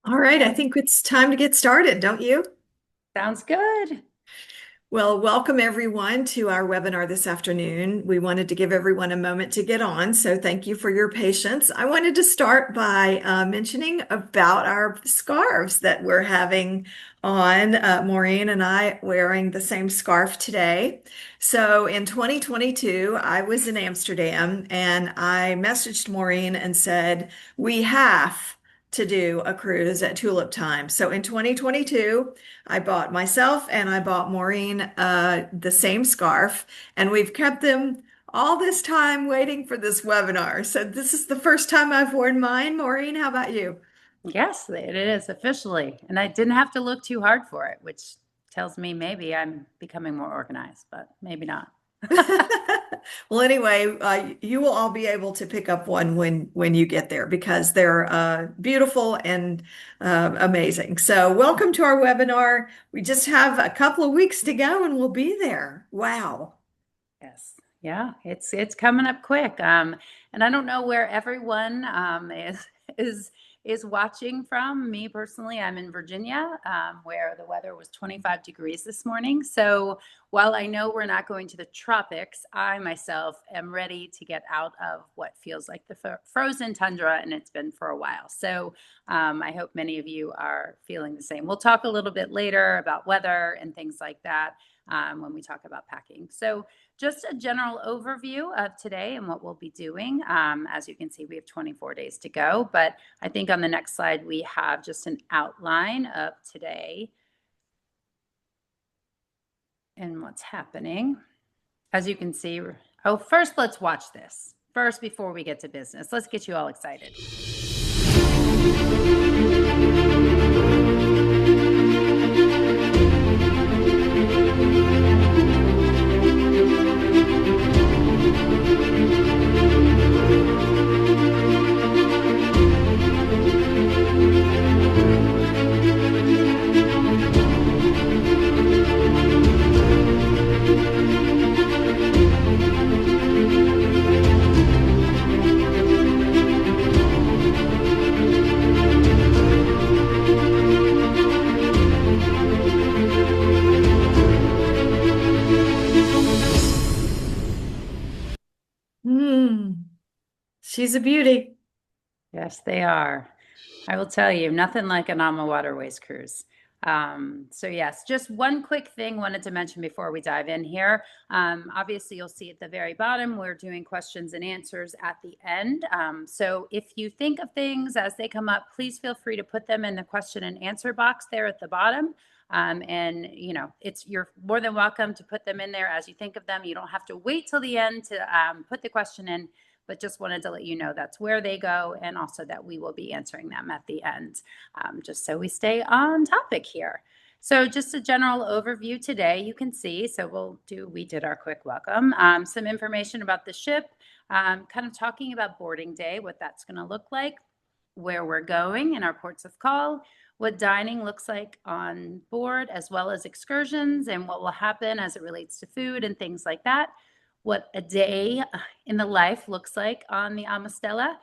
All right, I think it's time to get started, don't you? Sounds good. Well, welcome everyone to our webinar this afternoon. We wanted to give everyone a moment to get on, so thank you for your patience. I wanted to start by mentioning about our scarves that we're having on. Maureen and I wearing the same scarf today. So in 2022, I was in Amsterdam and I messaged Maureen and said, we have to do a cruise at Tulip time. So in 2022, I bought myself and I bought Maureen the same scarf, and we've kept them all this time waiting for this webinar. So this is the first time I've worn mine. Maureen, how about you? Yes, it is officially. And I didn't have to look too hard for it, which tells me maybe I'm becoming more organized, but maybe not. Well, anyway, you will all be able to pick up one when you get there because they're beautiful and amazing. So, welcome to our webinar. We just have a couple of weeks to go and we'll be there. Wow. Yes. Yeah, it's coming up quick. And I don't know where everyone is is watching from. Me personally, I'm in Virginia, where the weather was 25 degrees this morning. So while I know we're not going to the tropics, I myself am ready to get out of what feels like the frozen tundra, and it's been for a while. So I hope many of you are feeling the same. We'll talk a little bit later about weather and things like that when we talk about packing. So just a general overview of today and what we'll be doing. As you can see, we have 24 days to go, but I think on the next slide, we have just an outline of today and what's happening. As you can see, oh, first let's watch this. First, before we get to business, let's get you all excited. Mm, she's a beauty. Yes, they are. I will tell you, nothing like an Ama Waterways cruise. So yes, just one quick thing wanted to mention before we dive in here. Obviously, you'll see at the very bottom, we're doing questions and answers at the end. So if you think of things as they come up, please feel free to put them in the question and answer box there at the bottom. And you know, you're more than welcome to put them in there as you think of them. You don't have to wait till the end to put the question in, but just wanted to let you know that's where they go, and also that we will be answering them at the end, just so we stay on topic here. So just a general overview today, you can see, so we did our quick welcome, some information about the ship, kind of talking about boarding day, what that's going to look like, where we're going and our ports of call, what dining looks like on board, as well as excursions and what will happen as it relates to food and things like that, what a day in the life looks like on the AmaStella,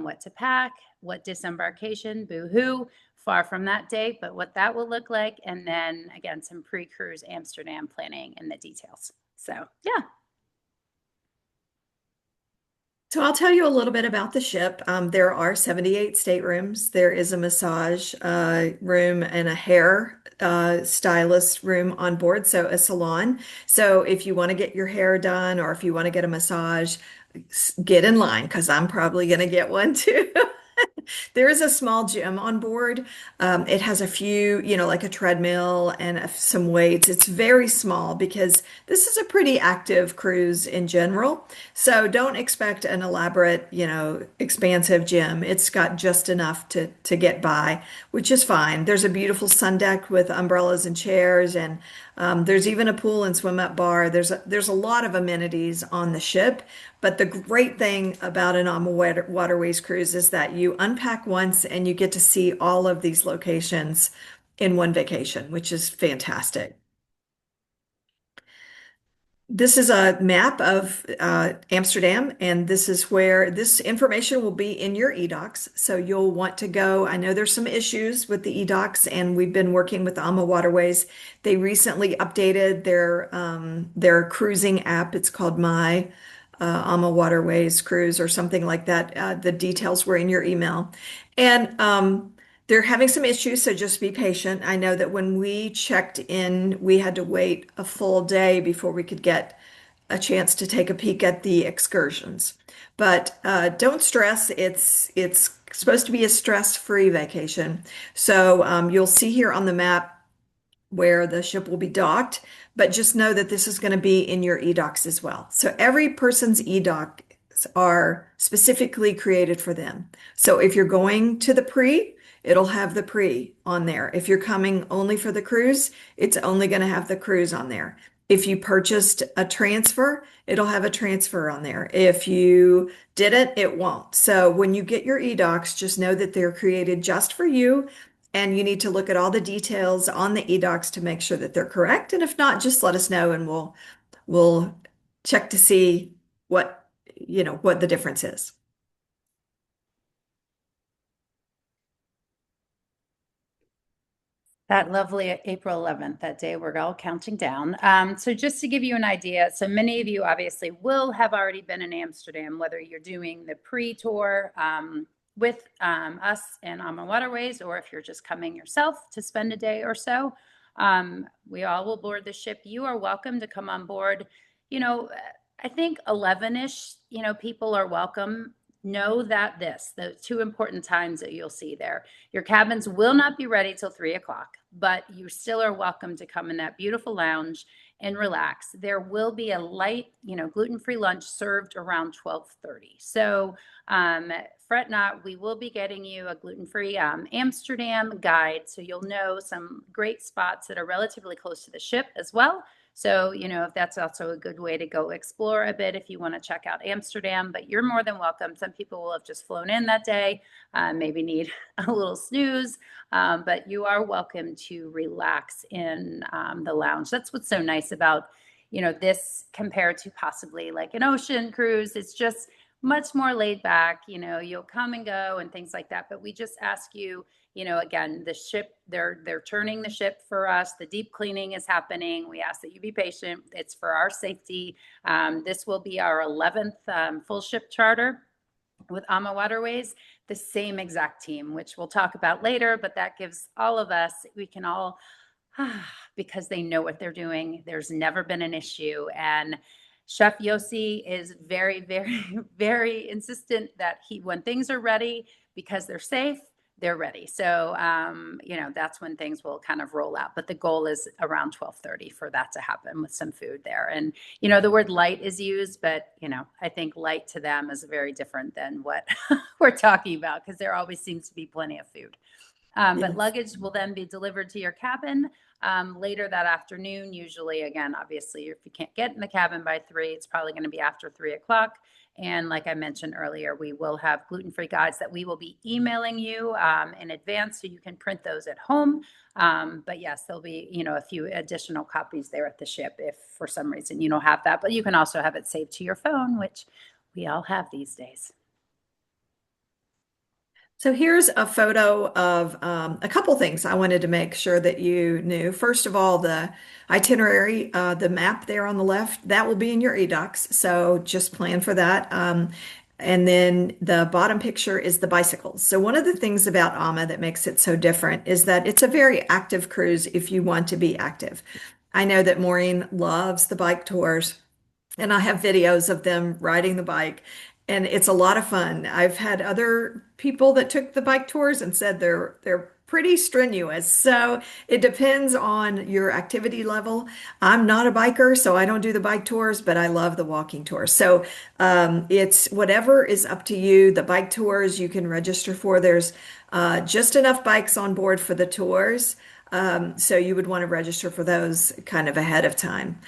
what to pack, what disembarkation, boo-hoo, far from that day, but what that will look like, and then again, some pre-cruise Amsterdam planning and the details. So yeah. So I'll tell you a little bit about the ship. There are 78 staterooms. There is a massage room and a hair stylist room on board, so a salon. So if you want to get your hair done or if you want to get a massage, get in line because I'm probably going to get one too. There is a small gym on board. It has a few, like a treadmill and some weights. It's very small because this is a pretty active cruise in general. So don't expect an elaborate, expansive gym. It's got just enough to get by, which is fine. There's a beautiful sun deck with umbrellas and chairs, and there's even a pool and swim up bar. There's a lot of amenities on the ship. But the great thing about an on waterways cruise is that you unpack once and you get to see all of these locations in one vacation, which is fantastic. This is a map of Amsterdam, and this is where this information will be in your eDocs. So you'll want to go. I know there's some issues with the eDocs, and we've been working with AMA Waterways. They recently updated their cruising app. It's called My AMA Waterways Cruise or something like that. The details were in your email, and they're having some issues, so just be patient. I know that when we checked in, we had to wait a full day before we could get a chance to take a peek at the excursions. But don't stress. It's supposed to be a stress-free vacation. So you'll see here on the map where the ship will be docked, but just know that this is going to be in your eDocs as well. So every person's eDocs are specifically created for them. So if you're going to the pre, it'll have the pre on there. If you're coming only for the cruise, it's only going to have the cruise on there. If you purchased a transfer, it'll have a transfer on there. If you didn't, it won't. So when you get your eDocs, just know that they're created just for you, and you need to look at all the details on the eDocs to make sure that they're correct. And if not, just let us know and we'll check to see what the difference is. That lovely April 11th, that day we're all counting down. So just to give you an idea, so many of you obviously will have already been in Amsterdam, whether you're doing the pre-tour with us and AMA Waterways, or if you're just coming yourself to spend a day or so. We all will board the ship. You are welcome to come on board. You know, I think 11-ish, people are welcome. Know that the two important times that you'll see there. Your cabins will not be ready till 3 o'clock, but you still are welcome to come in that beautiful lounge and relax. There will be a light, gluten-free lunch served around 12:30. So fret not, we will be getting you a gluten-free Amsterdam guide. So you'll know some great spots that are relatively close to the ship as well. So, if that's also a good way to go explore a bit if you want to check out Amsterdam, but you're more than welcome. Some people will have just flown in that day, maybe need a little snooze, but you are welcome to relax in the lounge. That's what's so nice about, this compared to possibly like an ocean cruise. It's just much more laid back. You'll come and go and things like that, but we just ask you, again, the ship, they're turning the ship for us. The deep cleaning is happening. We ask that you be patient. It's for our safety. This will be our 11th full ship charter with AMA Waterways, the same exact team, which we'll talk about later, but that gives all of us, we can all, because they know what they're doing. There's never been an issue. And Chef Yossi is very, very, very insistent that when things are ready, because they're safe, they're ready. So, that's when things will kind of roll out. But the goal is around 12:30 for that to happen with some food there. And, the word light is used, but, I think light to them is very different than what we're talking about, because there always seems to be plenty of food. But Yes. luggage will then be delivered to your cabin later that afternoon. Usually, again, obviously, if you can't get in the cabin by 3, it's probably going to be after 3 o'clock. And like I mentioned earlier, we will have gluten-free guides that we will be emailing you in advance, so you can print those at home. But yes, there'll be, a few additional copies there at the ship if for some reason you don't have that. But you can also have it saved to your phone, which we all have these days. So here's a photo of a couple things I wanted to make sure that you knew. First of all, the itinerary, the map there on the left, that will be in your eDocs. So just plan for that. And then the bottom picture is the bicycles. So one of the things about AMA that makes it so different is that it's a very active cruise if you want to be active. I know that Maureen loves the bike tours, and I have videos of them riding the bike, and it's a lot of fun. I've had other people that took the bike tours and said they're pretty strenuous. So it depends on your activity level. I'm not a biker, so I don't do the bike tours, but I love the walking tours. So it's whatever is up to you. The bike tours you can register for. There's just enough bikes on board for the tours. So you would want to register for those kind of ahead of time.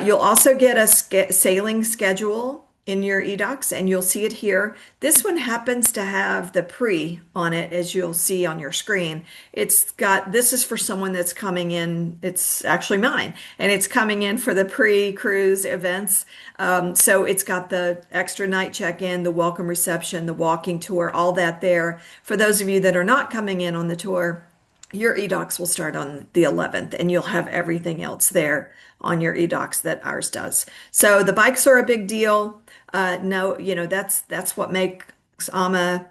You'll also get a sailing schedule in your eDocs, and you'll see it here. This one happens to have the pre on it, as you'll see on your screen. It's got, this is for someone that's coming in, it's actually mine, and it's coming in for the pre-cruise events. So it's got the extra night check-in, the welcome reception, the walking tour, all that there. For those of you that are not coming in on the tour, your eDocs will start on the 11th, and you'll have everything else there on your eDocs that ours does. So the bikes are a big deal. No, that's what makes AMA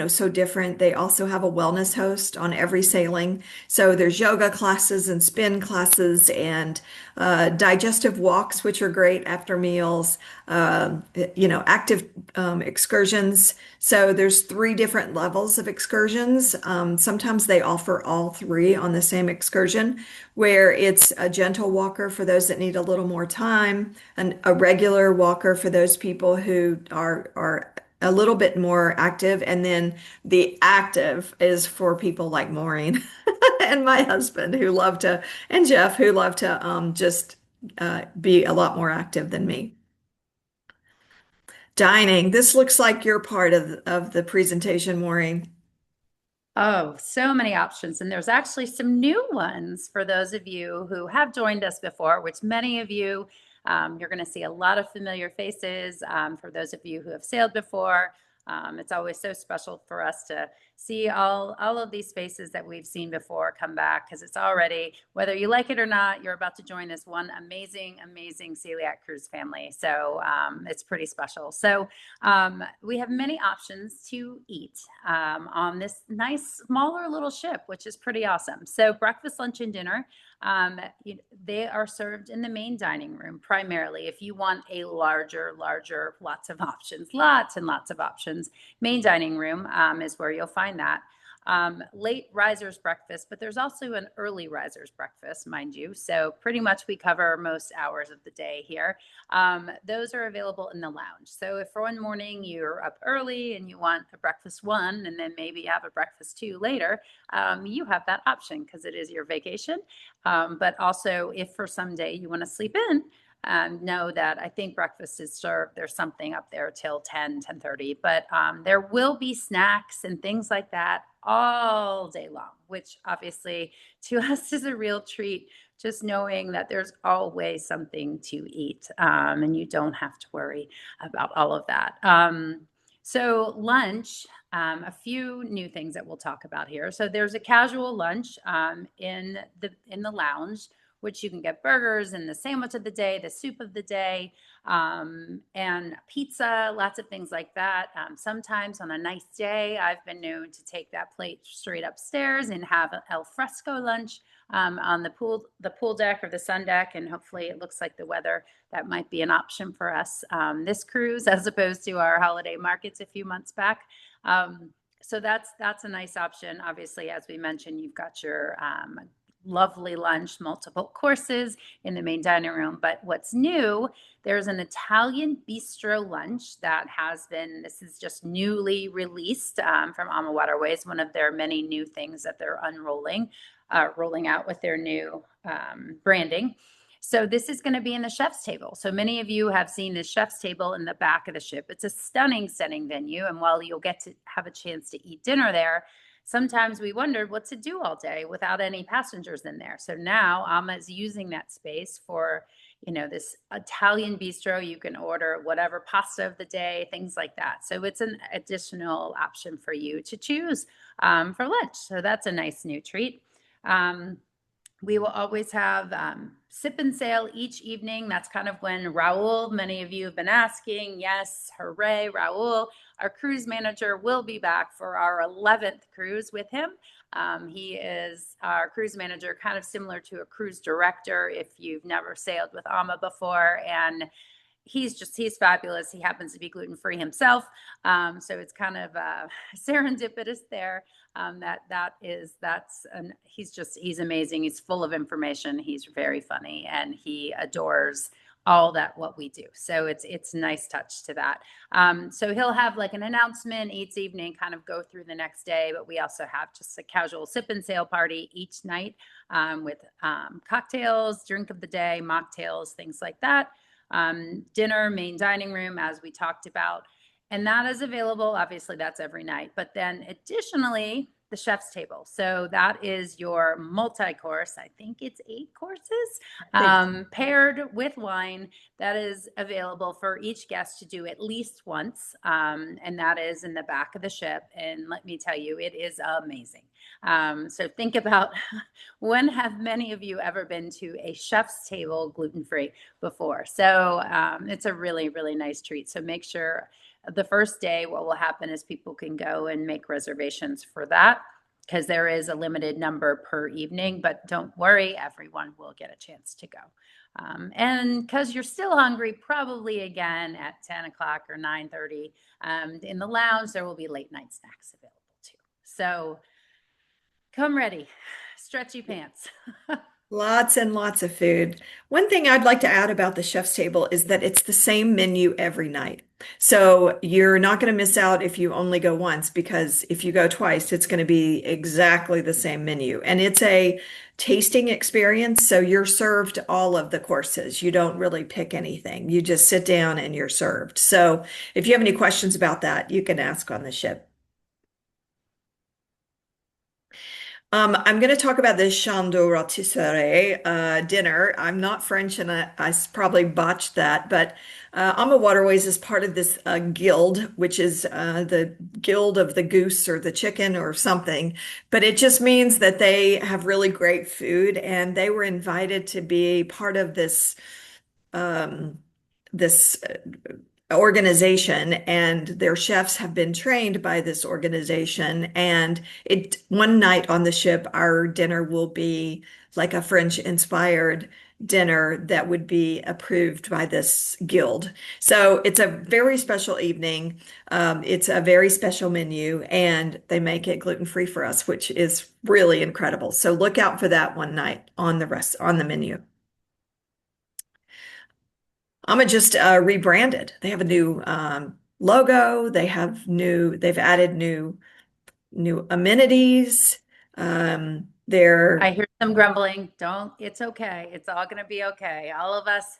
so different. They also have a wellness host on every sailing. So there's yoga classes and spin classes and digestive walks, which are great after meals, active excursions. So there's three different levels of excursions. Sometimes they offer all three on the same excursion, where it's a gentle walker for those that need a little more time, and a regular walker for those people who are a little bit more active, and then the active is for people like Maureen and my husband who love to, and Jeff who love to just be a lot more active than me. Dining. This looks like you're part of the presentation, Maureen. Oh, so many options. And there's actually some new ones for those of you who have joined us before, which many of you, you're going to see a lot of familiar faces. For those of you who have sailed before, it's always so special for us to see all of these faces that we've seen before come back, because it's already, whether you like it or not, you're about to join this one amazing, amazing Celiac Cruise family. So it's pretty special. So we have many options to eat on this nice, smaller little ship, which is pretty awesome. So breakfast, lunch, and dinner, they are served in the main dining room primarily. If you want a larger, lots of options, lots and lots of options, main dining room is where you'll find that. Late risers breakfast, but there's also an early risers breakfast, mind you. So pretty much we cover most hours of the day here. Those are available in the lounge. So if for one morning you're up early and you want a breakfast one, and then maybe you have a breakfast two later, you have that option because it is your vacation. But also if for some day you want to sleep in, know that I think breakfast is served. There's something up there till 10:30, but there will be snacks and things like that all day long, which obviously to us is a real treat, just knowing that there's always something to eat, and you don't have to worry about all of that. So lunch, a few new things that we'll talk about here. So there's a casual lunch in the lounge, which you can get burgers and the sandwich of the day, the soup of the day, and pizza, lots of things like that. Sometimes on a nice day, I've been known to take that plate straight upstairs and have an al fresco lunch on the pool deck or the sun deck. And hopefully it looks like the weather, that might be an option for us this cruise, as opposed to our holiday markets a few months back. So that's a nice option. Obviously, as we mentioned, you've got your lovely lunch, multiple courses in the main dining room. But what's new, there's an Italian bistro lunch that this is just newly released from Ama Waterways, one of their many new things that they're rolling out with their new branding. So this is going to be in the chef's table. So many of you have seen the chef's table in the back of the ship. It's a stunning venue. And while you'll get to have a chance to eat dinner there, sometimes we wondered what to do all day without any passengers in there. So now Ama is using that space for, this Italian bistro. You can order whatever pasta of the day, things like that. So it's an additional option for you to choose for lunch. So that's a nice new treat. We will always have sip and sail each evening. That's kind of when Raul, many of you have been asking, yes, hooray, Raul, our cruise manager, will be back for our 11th cruise with him. He is our cruise manager, kind of similar to a cruise director if you've never sailed with Ama before. And he's fabulous. He happens to be gluten-free himself. So it's kind of serendipitous there. He's amazing. He's full of information. He's very funny, and he adores what we do. So it's a nice touch to that. So he'll have like an announcement each evening, kind of go through the next day, but we also have just a casual sip and sail party each night with cocktails, drink of the day, mocktails, things like that. Dinner, main dining room, as we talked about. And that is available. Obviously, that's every night. But then additionally, the chef's table. So that is your multi-course. I think it's 8 courses, Thanks. paired with wine that is available for each guest to do at least once. And that is in the back of the ship. And let me tell you, it is amazing. So think about when have many of you ever been to a chef's table gluten-free before? So it's a really, really nice treat. So make sure the first day, what will happen is people can go and make reservations for that because there is a limited number per evening, but don't worry, everyone will get a chance to go. And because you're still hungry, probably again at 10 o'clock or 9:30 in the lounge, there will be late night snacks available too. So come ready, stretchy pants. Lots and lots of food. One thing I'd like to add about the chef's table is that it's the same menu every night. So you're not going to miss out if you only go once, because if you go twice, it's going to be exactly the same menu. And it's a tasting experience. So you're served all of the courses. You don't really pick anything. You just sit down and you're served. So if you have any questions about that, you can ask on the ship. I'm going to talk about the Chandon Rotisserie dinner. I'm not French and I probably botched that, but Ama Waterways is part of this guild, which is the guild of the goose or the chicken or something. But it just means that they have really great food and they were invited to be part of um, this organization, and their chefs have been trained by this organization. And it one night on the ship, our dinner will be like a French inspired dinner that would be approved by this guild. So it's a very special evening. It's a very special menu, and they make it gluten-free for us, which is really incredible. So look out for that one night on the menu. Amma just rebranded. They have a new logo. They've added new amenities. I They're, hear some grumbling. Don't, it's okay. It's all going to be okay. All of us,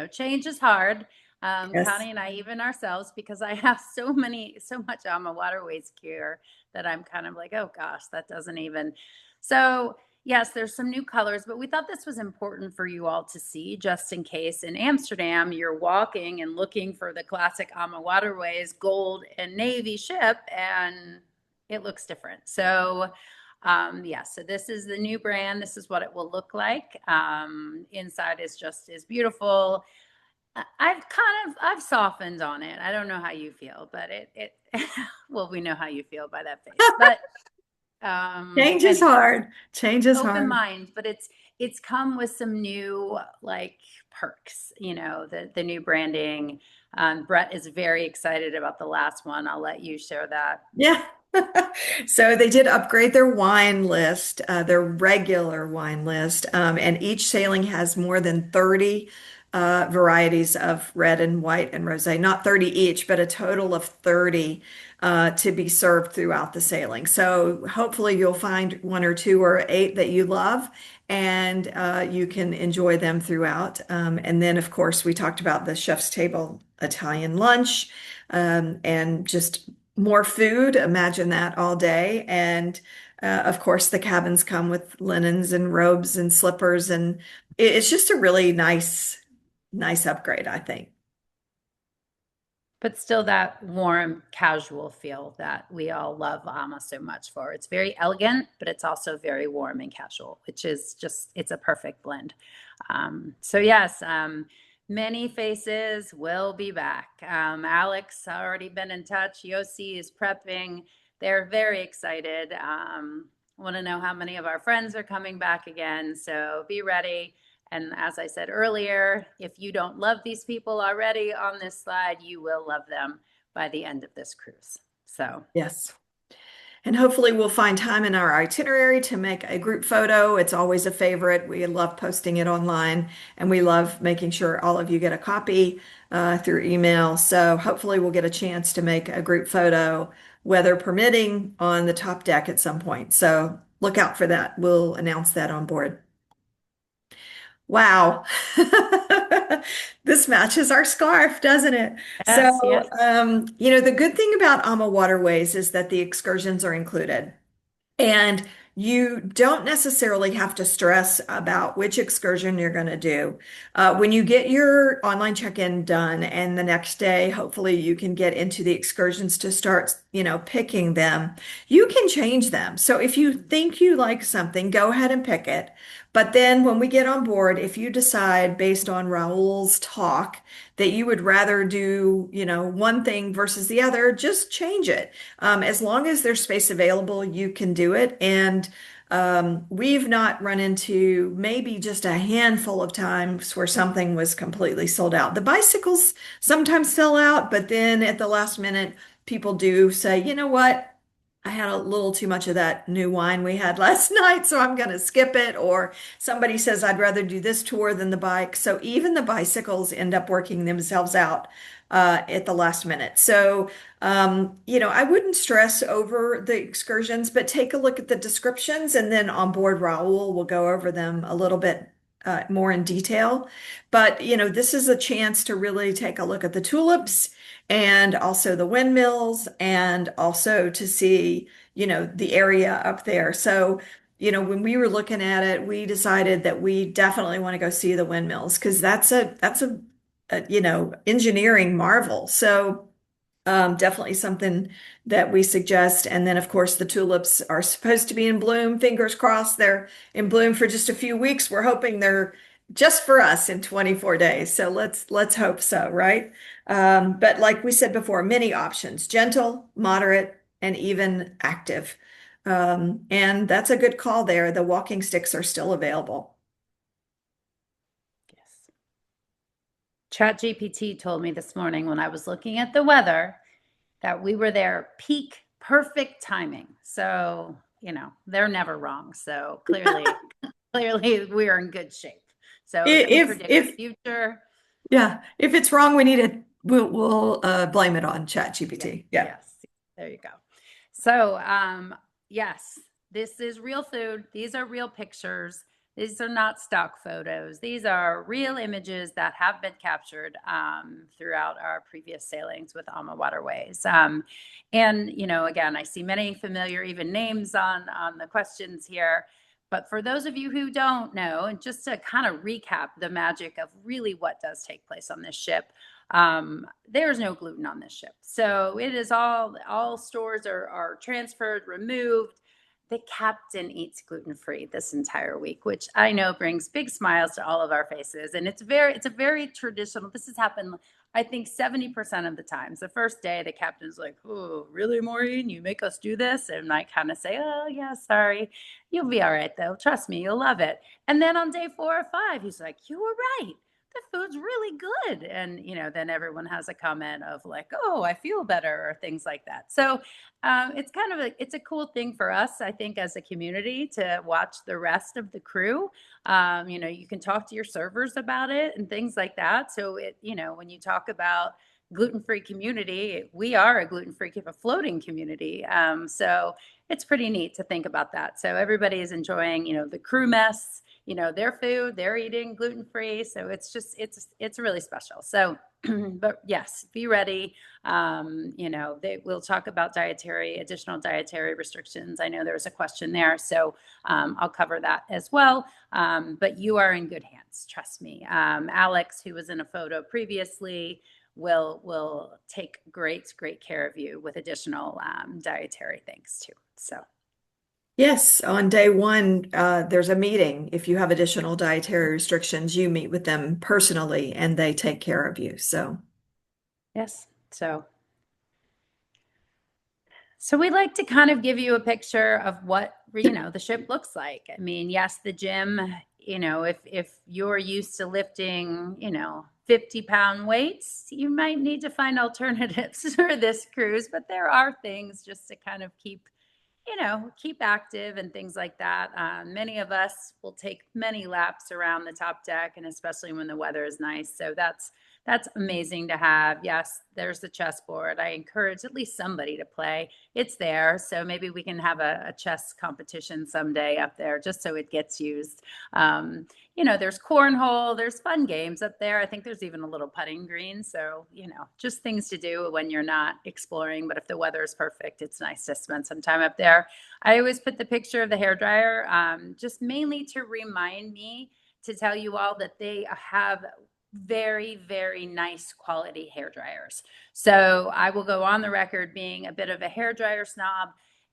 change is hard. yes, Connie and I, even ourselves, because I have so much on my waterways gear that I'm kind of like, oh gosh, that doesn't even. So, yes, there's some new colors, but we thought this was important for you all to see just in case in Amsterdam you're walking and looking for the classic Ama Waterways gold and navy ship and it looks different. So, yeah, so this is the new brand. This is what it will look like. Inside is just as beautiful. I've softened on it. I don't know how you feel, but it well, we know how you feel by that face. But change is anyways, hard. Change is open hard. mind, but it's come with some new like perks, the new branding. Brett is very excited about the last one. I'll let you share that. Yeah. So they did upgrade their wine list, their regular wine list, and each sailing has more than 30 varieties of red and white and rosé. Not 30 each, but a total of 30 to be served throughout the sailing. So hopefully you'll find one or two or eight that you love, and you can enjoy them throughout. And then, of course, we talked about the chef's table Italian lunch, and just more food. Imagine that all day. And of course, the cabins come with linens and robes and slippers, and it's just a really nice upgrade, I think. But still that warm, casual feel that we all love Ama so much for. It's very elegant, but it's also very warm and casual, which is just, it's a perfect blend. So yes, many faces will be back. Alex already been in touch. Yossi is prepping. They're very excited. Want to know how many of our friends are coming back again. So be ready. And as I said earlier, if you don't love these people already on this slide, you will love them by the end of this cruise. So Yes. And hopefully we'll find time in our itinerary to make a group photo. It's always a favorite. We love posting it online, and we love making sure all of you get a copy through email. So hopefully we'll get a chance to make a group photo, weather permitting, on the top deck at some point. So look out for that. We'll announce that on board. Wow. This matches our scarf, doesn't it? So, Yes, yes. the good thing about AMA Waterways is that the excursions are included. And you don't necessarily have to stress about which excursion you're going to do. When you get your online check-in done, and the next day, hopefully you can get into the excursions to start, picking them. You can change them. So if you think you like something, go ahead and pick it. But then when we get on board, if you decide based on Raul's talk that you would rather do, one thing versus the other, just change it. As long as there's space available, you can do it. And we've not run into maybe just a handful of times where something was completely sold out. The bicycles sometimes sell out, but then at the last minute, people do say, you know what? I had a little too much of that new wine we had last night, so I'm going to skip it. Or somebody says, I'd rather do this tour than the bike. So even the bicycles end up working themselves out at the last minute. So, I wouldn't stress over the excursions, but take a look at the descriptions, and then on board, Raul will go over them a little bit more in detail. But, this is a chance to really take a look at the tulips and also the windmills, and also to see, the area up there. So, when we were looking at it, we decided that we definitely want to go see the windmills because that's a engineering marvel. So, definitely something that we suggest. And then, of course, the tulips are supposed to be in bloom. Fingers crossed, they're in bloom for just a few weeks. We're hoping they're just for us in 24 days. So let's hope so, right? But like we said before, many options: gentle, moderate, and even active. And that's a good call there. The walking sticks are still available. Yes. ChatGPT told me this morning when I was looking at the weather that we were there peak perfect timing. So, they're never wrong. So clearly we're in good shape. So it can If predict the if future. Yeah, if it's wrong, we'll blame it on Yeah. ChatGPT. Yeah. Yes. There you go. So, yes, this is real food. These are real pictures. These are not stock photos. These are real images that have been captured throughout our previous sailings with Alma Waterways. And again, I see many familiar even names on the questions here. But for those of you who don't know, and just to kind of recap the magic of really what does take place on this ship, there's no gluten on this ship. So it is all stores are transferred, removed. The captain eats gluten-free this entire week, which I know brings big smiles to all of our faces. And it's a very traditional. This has happened, I think, 70% of the times. The first day, the captain's like, "Oh, really, Maureen? You make us do this?" And I kind of say, "Oh, yeah, sorry. You'll be all right, though. Trust me, you'll love it." And then on day 4 or 5, he's like, "You were right. The food's really good." And then everyone has a comment of like, "Oh, I feel better," or things like that. So it's kind of it's a cool thing for us, I think, as a community to watch the rest of the crew. You can talk to your servers about it and things like that. So when you talk about gluten-free community, we are a gluten-free, a floating community. So it's pretty neat to think about that. So everybody is enjoying, the crew mess, their food, they're eating gluten-free. So it's really special. So, but yes, be ready. We'll talk about additional dietary restrictions. I know there was a question there. So I'll cover that as well. But you are in good hands. Trust me. Alex, who was in a photo previously, will take great care of you with additional dietary things too. So Yes, on day one, there's a meeting. If you have additional dietary restrictions, you meet with them personally and they take care of you. So, yes, so we like to kind of give you a picture of what the ship looks like. I mean, yes, the gym. If you're used to lifting 50-pound weights, you might need to find alternatives for this cruise. But there are things just to kind of keep active and things like that. Many of us will take many laps around the top deck, and especially when the weather is nice. So That's amazing to have. Yes, there's the chessboard. I encourage at least somebody to play. It's there. So maybe we can have a chess competition someday up there just so it gets used. There's cornhole, there's fun games up there. I think there's even a little putting green. So, just things to do when you're not exploring. But if the weather is perfect, it's nice to spend some time up there. I always put the picture of the hairdryer just mainly to remind me to tell you all that they have very, very nice quality hair dryers. So I will go on the record being a bit of a hair dryer snob,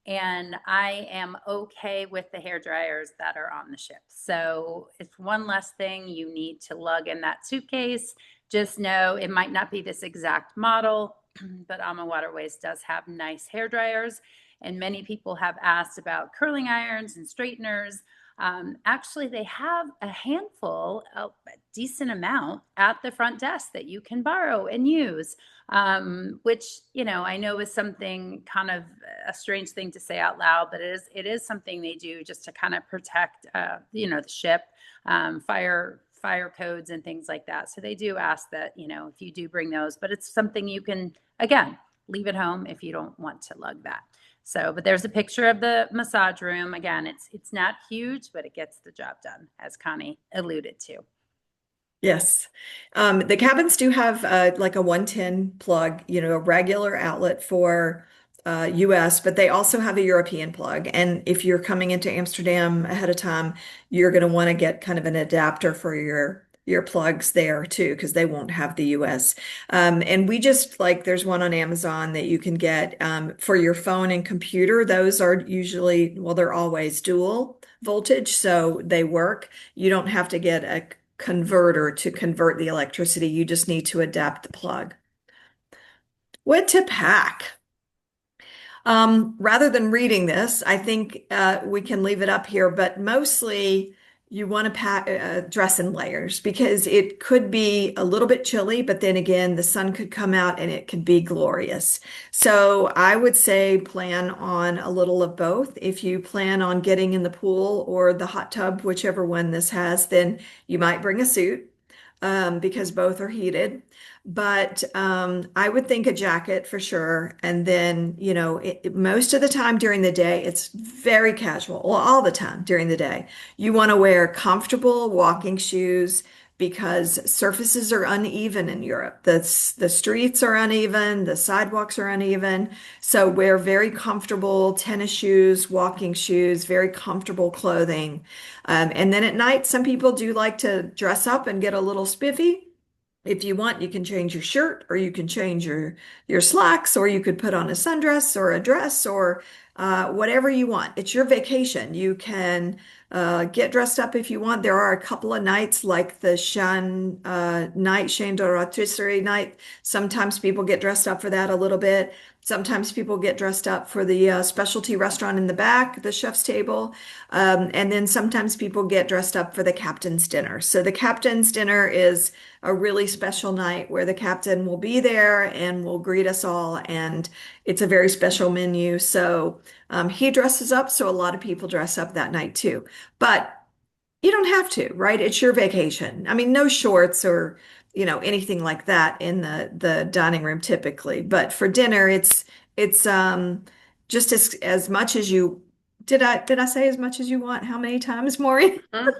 and I am okay with the hair dryers that are on the ship. So it's one less thing you need to lug in that suitcase. Just know it might not be this exact model, but Ama Waterways does have nice hair dryers. And many people have asked about curling irons and straighteners. Actually, they have a handful, a decent amount at the front desk that you can borrow and use, which, I know is something kind of a strange thing to say out loud, but it is something they do just to kind of protect, the ship, fire codes and things like that. So they do ask that, if you do bring those, but it's something you can, again, leave at home if you don't want to lug that. So, but there's a picture of the massage room. Again, it's not huge, but it gets the job done, as Connie alluded to. Yes. The cabins do have like a 110 plug, a regular outlet for US, but they also have a European plug. And if you're coming into Amsterdam ahead of time, you're going to want to get kind of an adapter for your plugs there too, because they won't have the US. And we just like there's one on Amazon that you can get for your phone and computer. Those are usually, well, they're always dual voltage, so they work. You don't have to get a converter to convert the electricity. You just need to adapt the plug. What to pack? Rather than reading this, I think we can leave it up here, but mostly you want to pack, dress in layers because it could be a little bit chilly, but then again, the sun could come out and it could be glorious. So I would say plan on a little of both. If you plan on getting in the pool or the hot tub, whichever one this has, then you might bring a suit because both are heated. But I would think a jacket for sure. And then, most of the time during the day, it's very casual. Well, all the time during the day. You want to wear comfortable walking shoes because surfaces are uneven in Europe. The streets are uneven, the sidewalks are uneven. So wear very comfortable tennis shoes, walking shoes, very comfortable clothing. And then at night, some people do like to dress up and get a little spiffy. If you want, you can change your shirt or you can change your slacks or you could put on a sundress or a dress or whatever you want. It's your vacation. You can get dressed up if you want. There are a couple of nights like the Shan night, Chaîne de Rotisserie night. Sometimes people get dressed up for that a little bit. Sometimes people get dressed up for the specialty restaurant in the back, the chef's table. And then sometimes people get dressed up for the captain's dinner. So the captain's dinner is a really special night where the captain will be there and will greet us all. And it's a very special menu. So he dresses up. So a lot of people dress up that night too. But you don't have to, right? It's your vacation. I mean, no shorts or, anything like that in the dining room typically. But for dinner, it's just as much as you did I say as much as you want? How many times, Maureen? Mhm.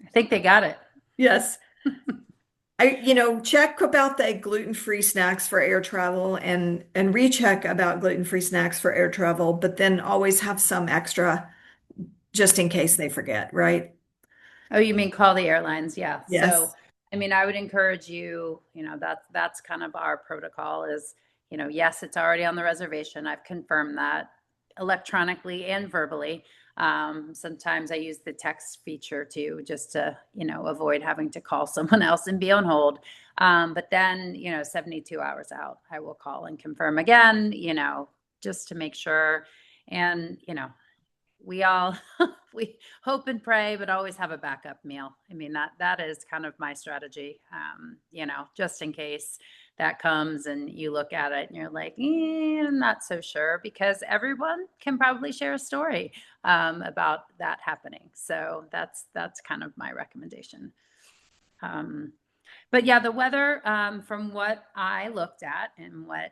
I think they got it. Yes. Check about the gluten-free snacks for air travel and recheck about gluten-free snacks for air travel, but then always have some extra just in case they forget, right? Oh, you mean call the airlines? Yeah. So, Yes. I mean, I would encourage you, that's kind of our protocol is, yes, it's already on the reservation. I've confirmed that electronically and verbally. Sometimes I use the text feature too, just to, avoid having to call someone else and be on hold. But then, 72 hours out, I will call and confirm again, just to make sure. And, we all we hope and pray, but always have a backup meal. I mean, that is kind of my strategy. Just in case that comes and you look at it and you're like, I'm not so sure, because everyone can probably share a story about that happening. So that's kind of my recommendation. Um, But yeah, the weather, from what I looked at and what,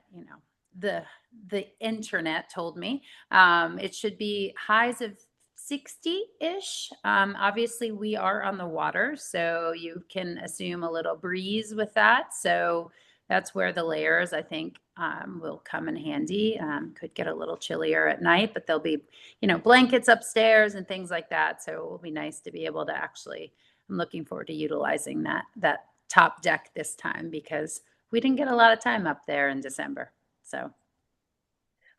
the the internet told me, it should be highs of 60-ish. Obviously, we are on the water, so you can assume a little breeze with that. So that's where the layers, I think, will come in handy. Could get a little chillier at night, but there'll be, blankets upstairs and things like that. So it will be nice to be able to actually. I'm looking forward to utilizing that top deck this time because we didn't get a lot of time up there in December. So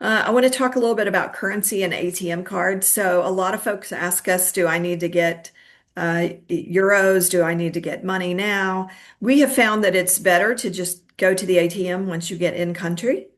I want to talk a little bit about currency and ATM cards. So, a lot of folks ask us, do I need to get euros? Do I need to get money now? We have found that it's better to just go to the ATM once you get in country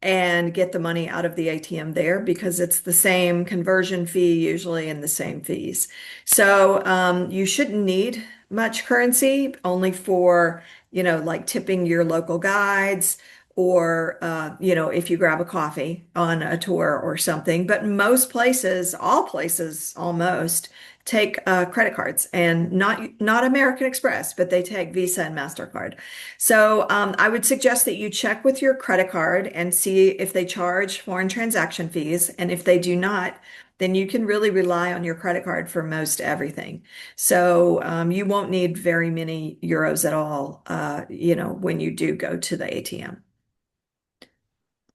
and get the money out of the ATM there because it's the same conversion fee usually and the same fees. So, you shouldn't need much currency, only for, like tipping your local guides or if you grab a coffee on a tour or something. But most places, all places almost, take credit cards, and not American Express, but they take Visa and MasterCard. So I would suggest that you check with your credit card and see if they charge foreign transaction fees, and if they do not, then you can really rely on your credit card for most everything. So you won't need very many euros at all, when you do go to the ATM.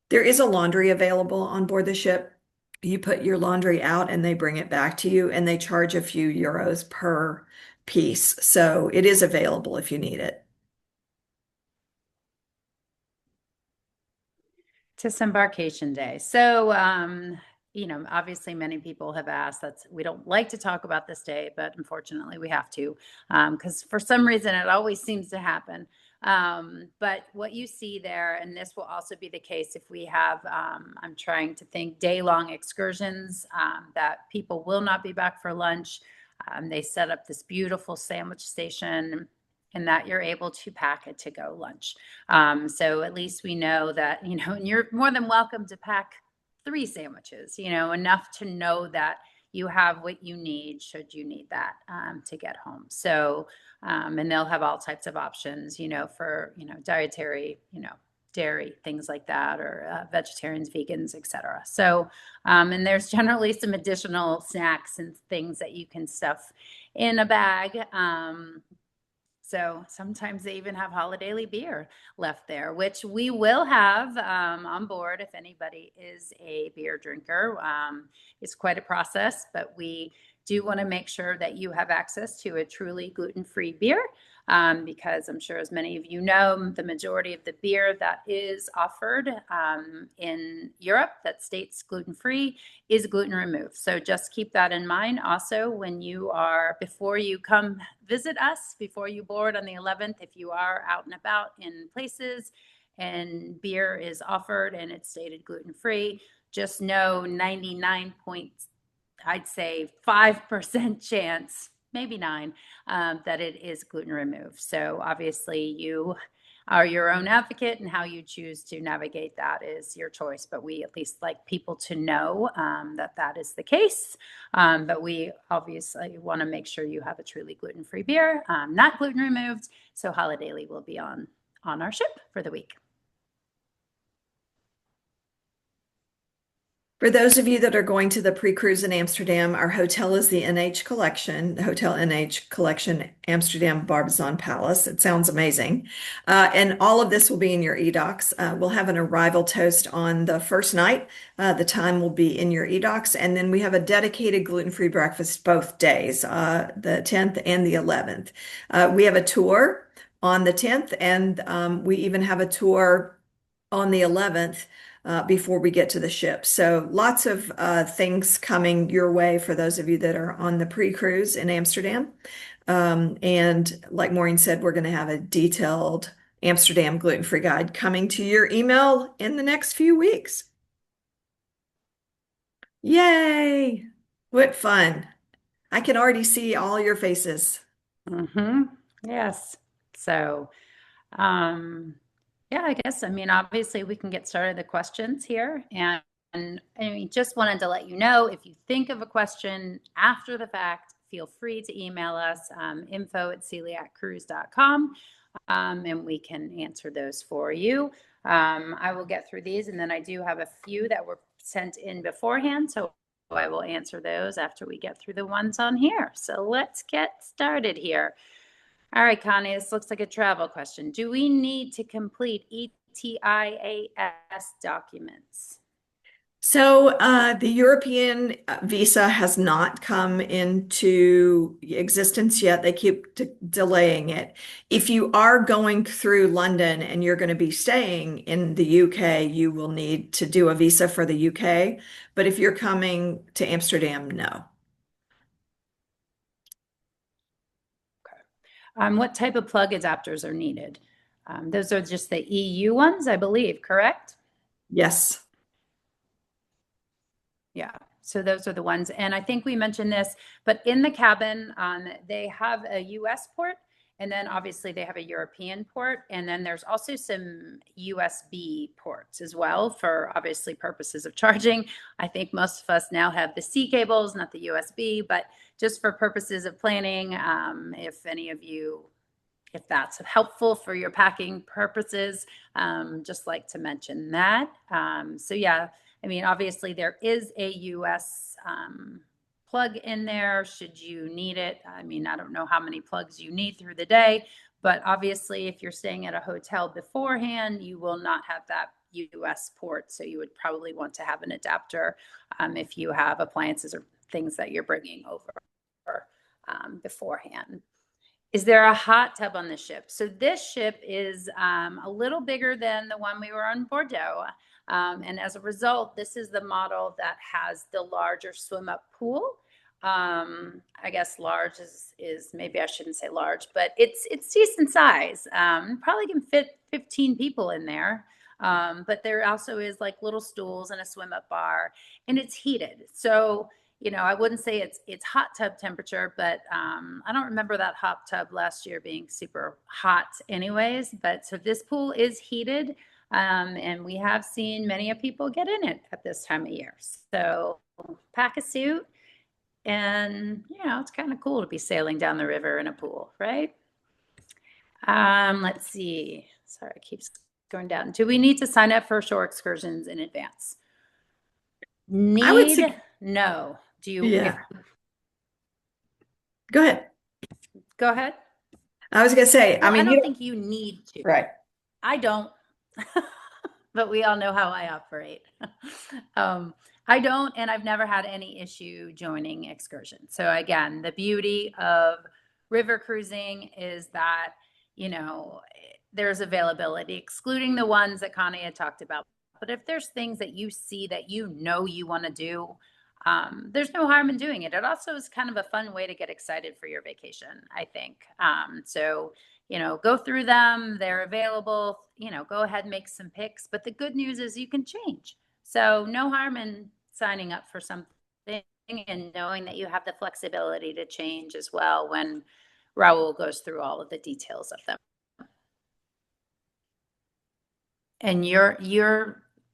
There is a laundry available on board the ship. You put your laundry out and they bring it back to you, and they charge a few euros per piece. So it is available if you need it. Disembarkation day. So, obviously many people have asked, we don't like to talk about this day, but unfortunately we have to, because for some reason it always seems to happen. But what you see there, and this will also be the case if we have, I'm trying to think, day-long excursions, that people will not be back for lunch. They set up this beautiful sandwich station and that you're able to pack a to-go lunch. So at least we know that, and you're more than welcome to pack 3 sandwiches, enough to know that you have what you need should you need that, to get home. So, and they'll have all types of options, for, dietary, dairy, things like that, or vegetarians, vegans, etc. So, and there's generally some additional snacks and things that you can stuff in a bag. So sometimes they even have Holiday beer left there, which we will have, on board if anybody is a beer drinker. It's quite a process, but we do want to make sure that you have access to a truly gluten-free beer, because I'm sure, as many of you know, the majority of the beer that is offered, in Europe that states gluten-free is gluten removed. So just keep that in mind. Also, before you come visit us, before you board on the 11th, if you are out and about in places and beer is offered and it's stated gluten-free, just know 99 point, I'd say 5% chance, maybe 9, that it is gluten removed. So obviously you are your own advocate, and how you choose to navigate that is your choice. But we at least like people to know, that is the case. But we obviously want to make sure you have a truly gluten-free beer, not gluten removed. So Holiday will be on our ship for the week. For those of you that are going to the pre-cruise in Amsterdam, our hotel is the NH Collection, Hotel NH Collection, Amsterdam Barbizon Palace. It sounds amazing. And all of this will be in your e-docs. We'll have an arrival toast on the first night. The time will be in your e-docs. And then we have a dedicated gluten-free breakfast both days, the 10th and the 11th. We have a tour on the 10th, and we even have a tour on the 11th, before we get to the ship. So lots of things coming your way for those of you that are on the pre-cruise in Amsterdam. And like Maureen said, we're going to have a detailed Amsterdam gluten-free guide coming to your email in the next few weeks. Yay! What fun. I can already see all your faces. Mm-hmm. Yes. So, yeah, I guess, obviously we can get started the questions here. And I mean, just wanted to let you know, if you think of a question after the fact, feel free to email us, info@celiaccruise.com. and we can answer those for you. I will get through these, and then I do have a few that were sent in beforehand, so I will answer those after we get through the ones on here. So let's get started here. All right, Connie, this looks like a travel question. Do we need to complete ETIAS documents? So the European visa has not come into existence yet. They keep delaying it. If you are going through London and you're going to be staying in the UK, you will need to do a visa for the UK. But if you're coming to Amsterdam, no. What type of plug adapters are needed? Those are just the EU ones, I believe, correct? Yes. Yeah, so those are the ones. And I think we mentioned this, but in the cabin, they have a US port, and then obviously they have a European port. And then there's also some USB ports as well for obviously purposes of charging. I think most of us now have the C cables, not the USB, but just for purposes of planning, if any of you, if that's helpful for your packing purposes, just like to mention that. So yeah, I mean, obviously there is a US plug in there should you need it. I mean, I don't know how many plugs you need through the day, but obviously if you're staying at a hotel beforehand, you will not have that US port. So you would probably want to have an adapter if you have appliances or things that you're bringing over beforehand. Is there a hot tub on the ship? So this ship is a little bigger than the one we were on Bordeaux. And as a result, this is the model that has the larger swim up pool. I guess large is maybe I shouldn't say large, but it's decent size. Probably can fit 15 people in there. But there also is like little stools and a swim up bar, and it's heated. So I wouldn't say it's hot tub temperature, but I don't remember that hot tub last year being super hot anyways. But so this pool is heated, and we have seen many of people get in it at this time of year. So pack a suit, and it's kind of cool to be sailing down the river in a pool, right? Let's see. Sorry, it keeps going down. Do we need to sign up for shore excursions in advance? I would Need? say, No. Do you? If yeah. Go ahead. Go ahead. I was going to say, I Well, I mean, you don't don't, think you need to. right. I don't, but we all know how I operate. I don't, and I've never had any issue joining excursion. So again, the beauty of river cruising is that, there's availability, excluding the ones that Connie had talked about. But if there's things that you see that you want to do, there's no harm in doing it. It also is kind of a fun way to get excited for your vacation, I think. So go through them. They're available. Go ahead and make some picks. But the good news is you can change. So no harm in signing up for something and knowing that you have the flexibility to change as well when Raul goes through all of the details of them. And your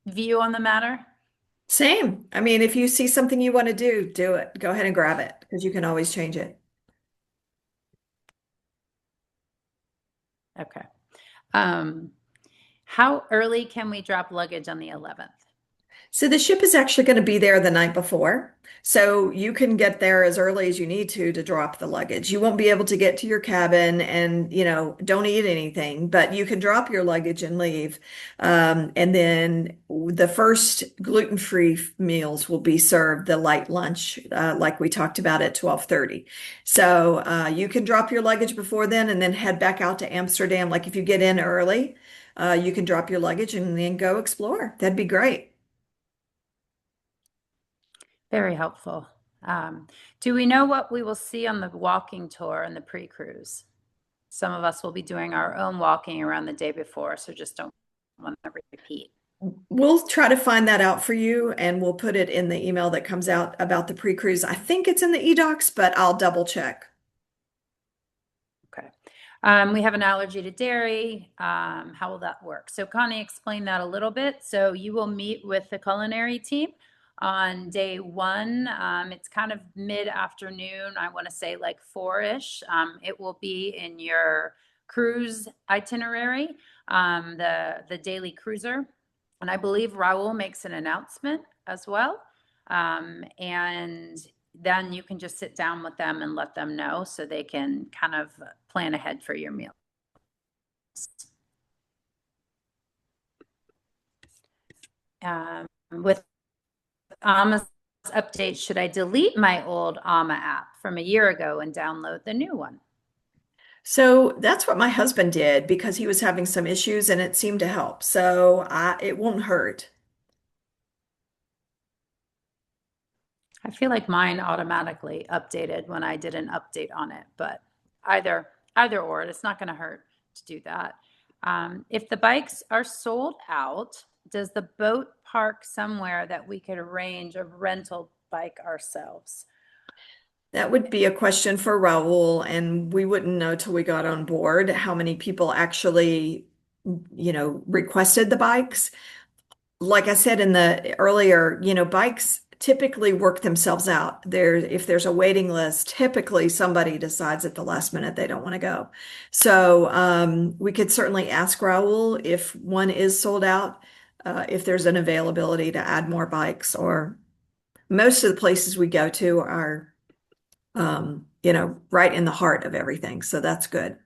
view on the matter? Same. I mean, if you see something you want to do it. Go ahead and grab it because you can always change it. Okay. How early can we drop luggage on the 11th? So the ship is actually going to be there the night before. So you can get there as early as you need to drop the luggage. You won't be able to get to your cabin and, don't eat anything, but you can drop your luggage and leave. And then the first gluten-free meals will be served, the light lunch, like we talked about at 12:30. So you can drop your luggage before then and then head back out to Amsterdam. Like if you get in early, you can drop your luggage and then go explore. That'd be great. Very helpful. Do we know what we will see on the walking tour and the pre-cruise? Some of us will be doing our own walking around the day before, so just don't want to repeat. We'll try to find that out for you and we'll put it in the email that comes out about the pre-cruise. I think it's in the eDocs, but I'll double check. Okay. We have an allergy to dairy. How will that work? So Connie explained that a little bit. So you will meet with the culinary team on day one. It's kind of mid-afternoon. I want to say like 4-ish. It will be in your cruise itinerary, the daily cruiser. And I believe Raul makes an announcement as well. And then you can just sit down with them and let them know so they can kind of plan ahead for your meal. With Ama's update, should I delete my old Ama app from a year ago and download the new one? So that's what my husband did because he was having some issues and it seemed to help. So it won't hurt. I feel like mine automatically updated when I did an update on it, but either either or, it's not going to hurt to do that. If the bikes are sold out, does the boat park somewhere that we could arrange a rental bike ourselves? That would be a question for Raul, and we wouldn't know till we got on board how many people actually, requested the bikes. Like I said in the earlier, bikes typically work themselves out. If there's a waiting list, typically somebody decides at the last minute they don't want to go. So we could certainly ask Raul if one is sold out, if there's an availability to add more bikes, or most of the places we go to are, right in the heart of everything. So that's good.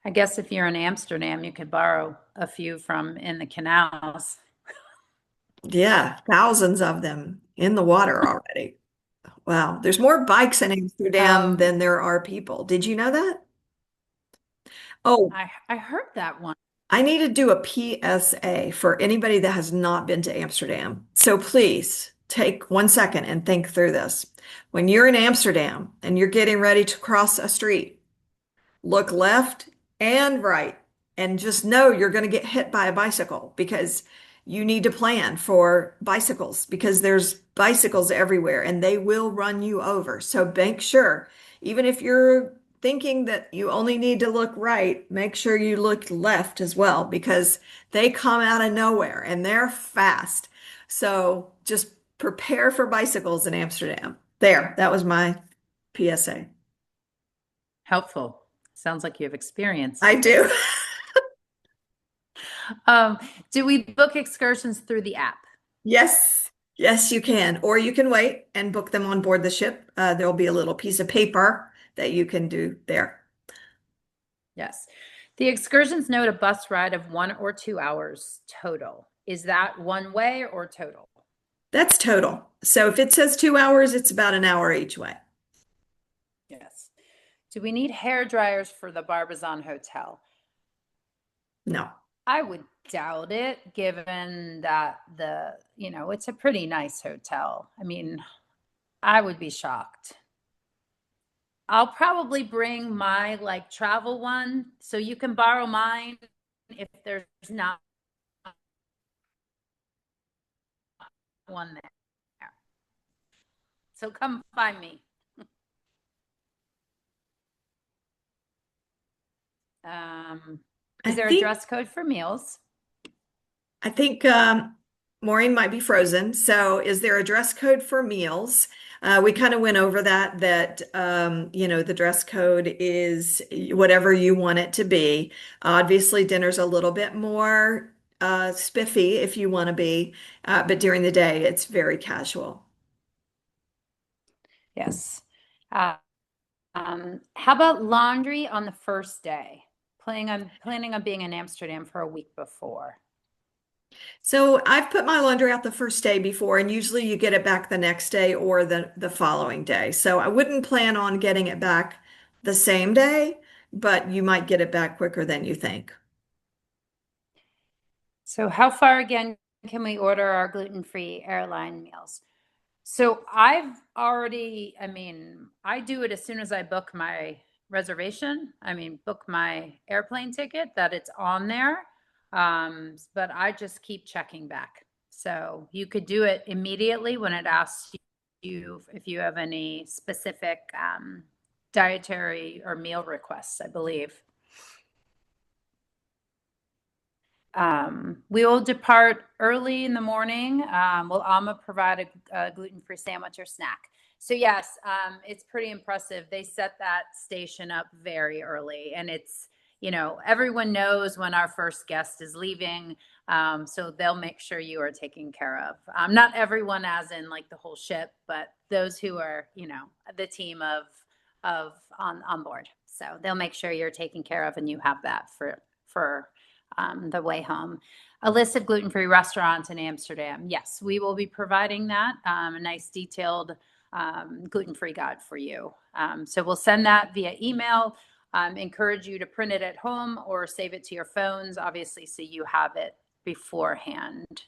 I guess if you're in Amsterdam, you could borrow a few from in the canals. Yeah, thousands of them in the water already. Wow, there's more bikes in Amsterdam Um, than there are people. Did you know that? Oh, I heard that one. I need to do a PSA for anybody that has not been to Amsterdam. So please take 1 second and think through this. When you're in Amsterdam and you're getting ready to cross a street, look left and right, and just know you're going to get hit by a bicycle because you need to plan for bicycles because there's bicycles everywhere and they will run you over. So make sure, even if you're thinking that you only need to look right, make sure you look left as well because they come out of nowhere and they're fast. So just prepare for bicycles in Amsterdam. There, that was my PSA. Helpful. Sounds like you have experience. I do. Um, do we book excursions through the app? Yes, yes, you can. Or you can wait and book them on board the ship. There'll be a little piece of paper that you can do there. Yes. The excursions note a bus ride of 1 or 2 hours total. Is that one way or total? That's total. So if it says 2 hours, it's about an hour each way. Yes. Do we need hair dryers for the Barbizon Hotel? No. I would doubt it, given that it's a pretty nice hotel. I mean, I would be shocked. I'll probably bring my like travel one, so you can borrow mine if there's not one there. So come find me. I Is there a think dress code for meals? I think Maureen might be frozen. So is there a dress code for meals? We kind of went over that the dress code is whatever you want it to be. Obviously, dinner's a little bit more spiffy if you want to be, but during the day, it's very casual. Yes. Uh, how about laundry on the first day? Planning on being in Amsterdam for a week before. So I've put my laundry out the first day before, and usually you get it back the next day or the following day. So I wouldn't plan on getting it back the same day, but you might get it back quicker than you think. So how far again can we order our gluten-free airline meals? So I do it as soon as I book my reservation. Book my airplane ticket that it's on there. But I just keep checking back. So you could do it immediately when it asks you if you have any specific dietary or meal requests, I believe. We will depart early in the morning. Will Alma provide a gluten-free sandwich or snack? So yes, it's pretty impressive. They set that station up very early, and it's, everyone knows when our first guest is leaving, so they'll make sure you are taken care of. Not everyone, as in like the whole ship, but those who are, the team of on board. So they'll make sure you're taken care of, and you have that for the way home. A list of gluten-free restaurants in Amsterdam. Yes, we will be providing that. A nice detailed gluten-free guide for you. So we'll send that via email. Encourage you to print it at home or save it to your phones, obviously, so you have it beforehand.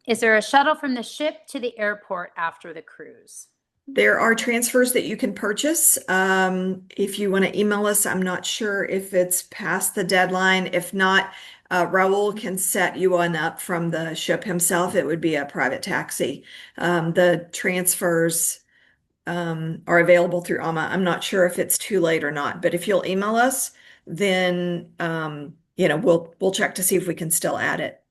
Is there a shuttle from the ship to the airport after the cruise? There are transfers that you can purchase. If you want to email us, I'm not sure if it's past the deadline. If not, Raul can set you one up from the ship himself. It would be a private taxi. The transfers are available through AMA. I'm not sure if it's too late or not, but if you'll email us, then we'll check to see if we can still add it.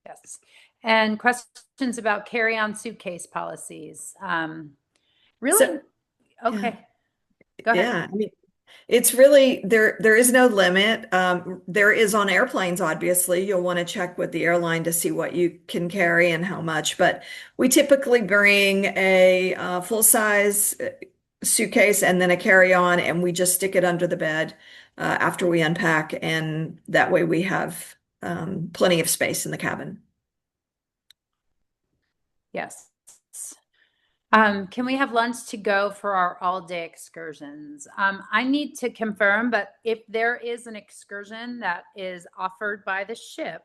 Yes. And questions about carry-on suitcase policies. So Really? yeah, Okay, go ahead. yeah. I mean, it's really there is no limit. There is on airplanes, obviously. You'll want to check with the airline to see what you can carry and how much. But we typically bring a full-size suitcase and then a carry-on, and we just stick it under the bed after we unpack, and that way we have plenty of space in the cabin. Yes. Can we have lunch to go for our all-day excursions? I need to confirm, but if there is an excursion that is offered by the ship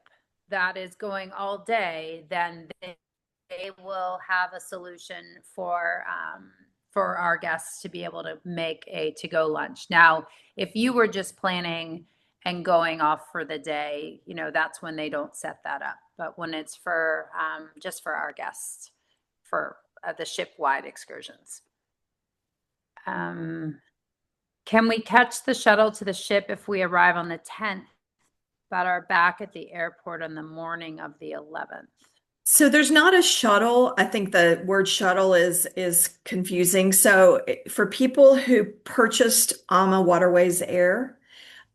that is going all day, then they will have a solution for our guests to be able to make a to-go lunch. Now, if you were just planning and going off for the day, that's when they don't set that up. But when it's for just for our guests, for the ship-wide excursions. Can we catch the shuttle to the ship if we arrive on the 10th, but are back at the airport on the morning of the 11th? So there's not a shuttle. I think the word shuttle is confusing. So for people who purchased AMA Waterways Air,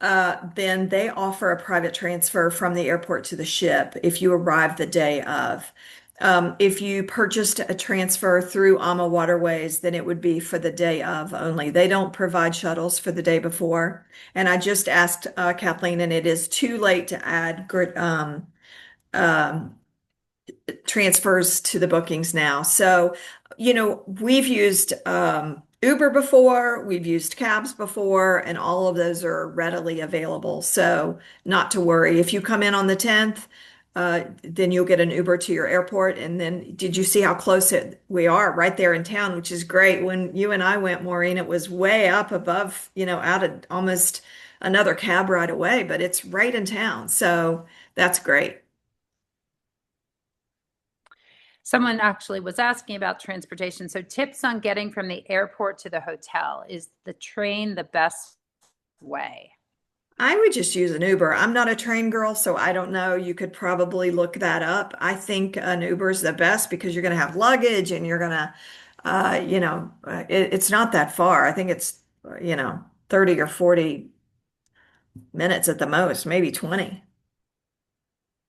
then they offer a private transfer from the airport to the ship if you arrive the day of. If you purchased a transfer through AMA Waterways, then it would be for the day of only. They don't provide shuttles for the day before. And I just asked Kathleen, and it is too late to add um, transfers to the bookings now. So, we've used Uber before, we've used cabs before, and all of those are readily available. So, not to worry. If you come in on the 10th, then you'll get an Uber to your airport. And then, did you see how close we are right there in town, which is great. When you and I went, Maureen, it was way up above, out of almost another cab ride away, but it's right in town. So, that's great. Someone actually was asking about transportation. So tips on getting from the airport to the hotel. Is the train the best way? I would just use an Uber. I'm not a train girl, so I don't know. You could probably look that up. I think an Uber is the best because you're going to have luggage and you're going to, it's not that far. I think it's, 30 or 40 minutes at the most, maybe 20.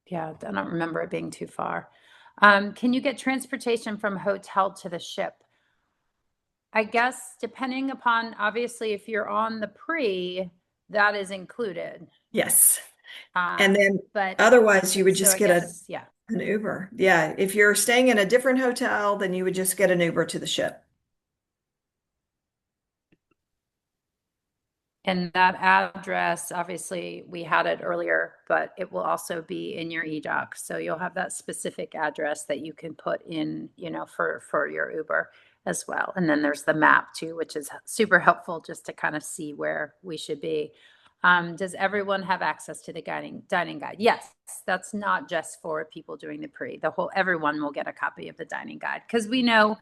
Yeah, I don't remember it being too far. Can you get transportation from hotel to the ship? I guess depending upon, obviously, if you're on the pre, that is included. Yes. And then But otherwise, you would so just I get guess, yeah. an Uber. Yeah. If you're staying in a different hotel, then you would just get an Uber to the ship. And that address, obviously, we had it earlier, but it will also be in your eDoc. So you'll have that specific address that you can put in, for your Uber as well. And then there's the map too, which is super helpful just to kind of see where we should be. Does everyone have access to the dining guide? Yes, that's not just for people doing the pre. Everyone will get a copy of the dining guide because we know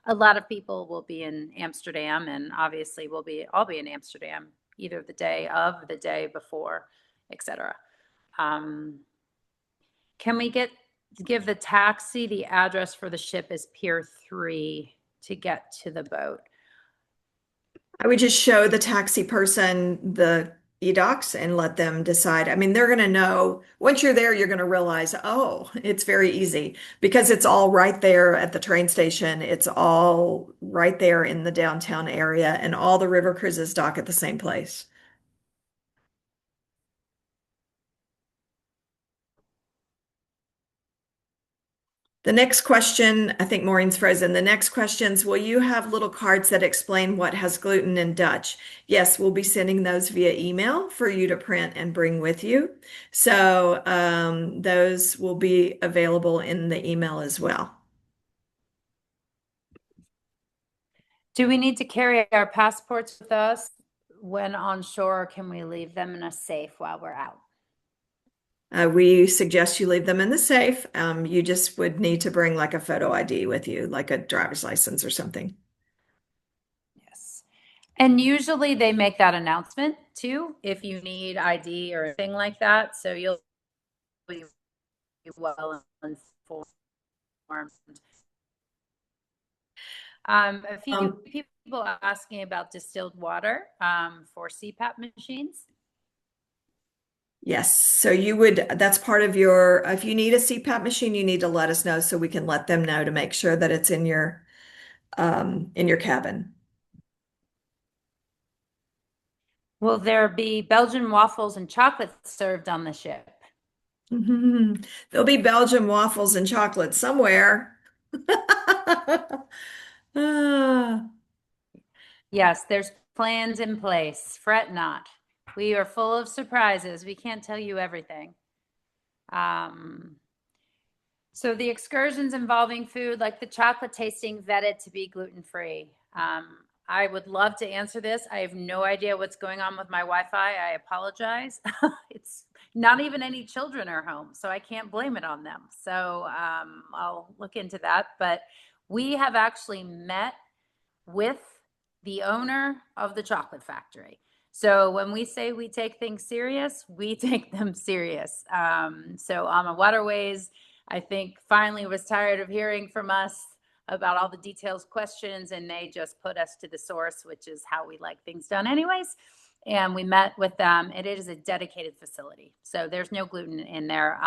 a lot of people will be in Amsterdam, and obviously I'll be in Amsterdam either the day of, the day before, etc. Can we get give the taxi. The address for the ship is Pier 3 to get to the boat. I would just show the taxi person the e-docs and let them decide. I mean, they're going to know once you're there, you're going to realize, oh, it's very easy because it's all right there at the train station. It's all right there in the downtown area, and all the river cruises dock at the same place. The next question, I think Maureen's frozen. The next questions, will you have little cards that explain what has gluten in Dutch? Yes, we'll be sending those via email for you to print and bring with you. So those will be available in the email as well. Do we need to carry our passports with us when on shore, or can we leave them in a safe while we're out? We suggest you leave them in the safe. You just would need to bring like a photo ID with you, like a driver's license or something. Yes. And usually they make that announcement too, if you need ID or a thing like that. So you'll be well informed. A few Um, people are asking about distilled water for CPAP machines. yes, so you would, that's part of your, if you need a CPAP machine, you need to let us know so we can let them know to make sure that it's in your cabin. Will there be Belgian waffles and chocolate served on the ship? Mhm. There'll be Belgian waffles and chocolate somewhere. Ah. Yes, there's plans in place. Fret not. We are full of surprises. We can't tell you everything. Um, so the excursions involving food, like the chocolate tasting, vetted to be gluten-free. I would love to answer this. I have no idea what's going on with my Wi-Fi. I apologize. It's not even any children are home, so I can't blame it on them. So I'll look into that. But we have actually met with the owner of the chocolate factory. So when we say we take things serious, we take them serious. So Waterways, I think, finally was tired of hearing from us about all the details questions, and they just put us to the source, which is how we like things done anyways. And we met with them. It is a dedicated facility, so there's no gluten in there.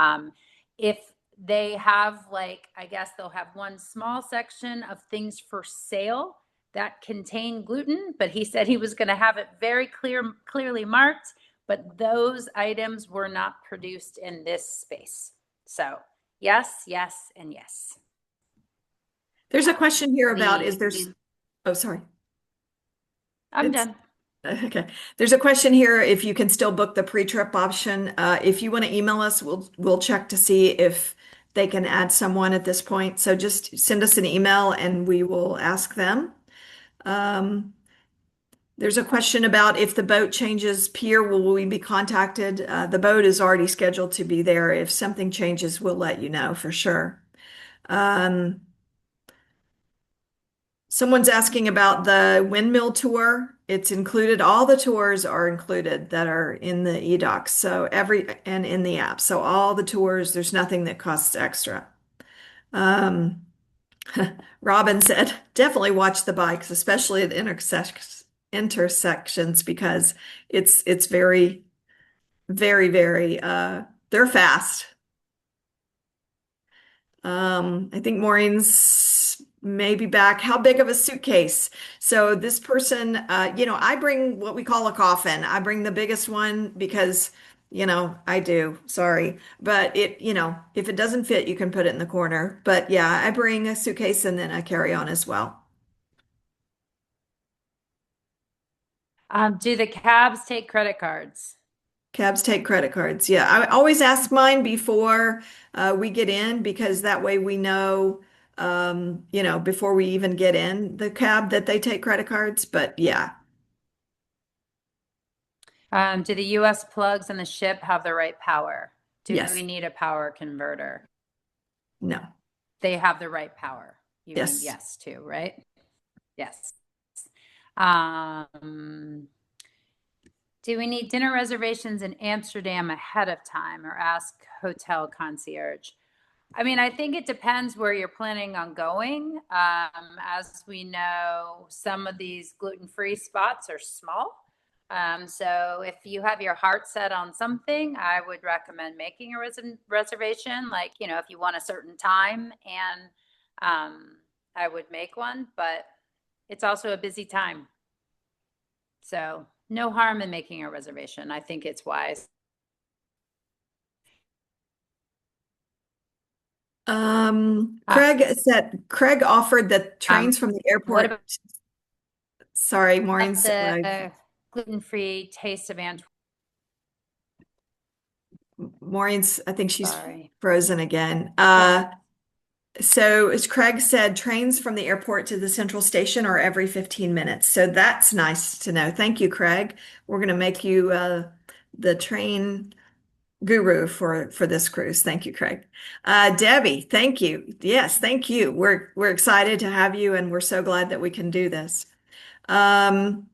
If they have, like, I guess they'll have one small section of things for sale that contain gluten, but he said he was going to have it very clearly marked, but those items were not produced in this space. So yes, yes, and yes. There's a question here about, The oh, sorry. I'm It's done. okay. There's a question here if you can still book the pre-trip option. If you want to email us, we'll check to see if they can add someone at this point. So just send us an email and we will ask them. Um, there's a question about if the boat changes pier, will we be contacted? The boat is already scheduled to be there. If something changes, we'll let you know for sure. Um, Someone's asking about the windmill tour. It's included. All the tours are included that are in the eDocs. So and in the app. So all the tours, there's nothing that costs extra. Um, Robin said, definitely watch the bikes, especially at intersections because it's very, very, they're fast. I think Maureen's maybe back. How big of a suitcase? So this person, I bring what we call a coffin. I bring the biggest one because, I do. Sorry. But if it doesn't fit, you can put it in the corner. But yeah, I bring a suitcase and then a carry-on as well. Do the cabs take credit cards? Cabs take credit cards. Yeah, I always ask mine before we get in because that way we know, before we even get in the cab that they take credit cards. But yeah, Do the US plugs in the ship have the right power? Do we yes, need a power converter? no, They have the right power. You mean yes. yes too, right? Yes. Um, do we need dinner reservations in Amsterdam ahead of time or ask hotel concierge? I mean, I think it depends where you're planning on going. As we know, some of these gluten-free spots are small. So if you have your heart set on something, I would recommend making a reservation. Like, if you want a certain time, and I would make one, but it's also a busy time. So no harm in making a reservation. I think it's wise. Uh, Craig offered that trains from the what airport. Sorry, about Maureen's the gluten-free taste of Antwerp? I think she's Sorry. frozen again. Yeah. So as Craig said, trains from the airport to the central station are every 15 minutes. So that's nice to know. Thank you, Craig. We're going to make you the train guru for this cruise. Thank you, Craig. Debbie, thank you. Yes, thank you. We're excited to have you, and we're so glad that we can do this. Um,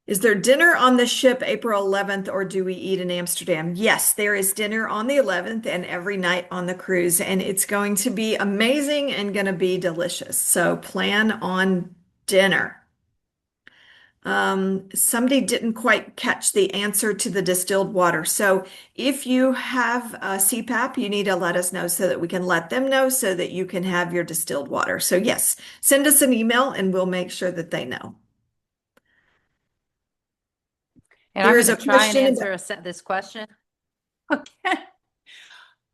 is there dinner on the ship April 11th, or do we eat in Amsterdam? Yes, there is dinner on the 11th and every night on the cruise, and it's going to be amazing and going to be delicious. So plan on dinner. Somebody didn't quite catch the answer to the distilled water. So if you have CPAP, you need to let us know so that we can let them know so that you can have your distilled water. So yes, send us an email and we'll make sure that they know. And There I'm is going a to try and question answer this question. Okay.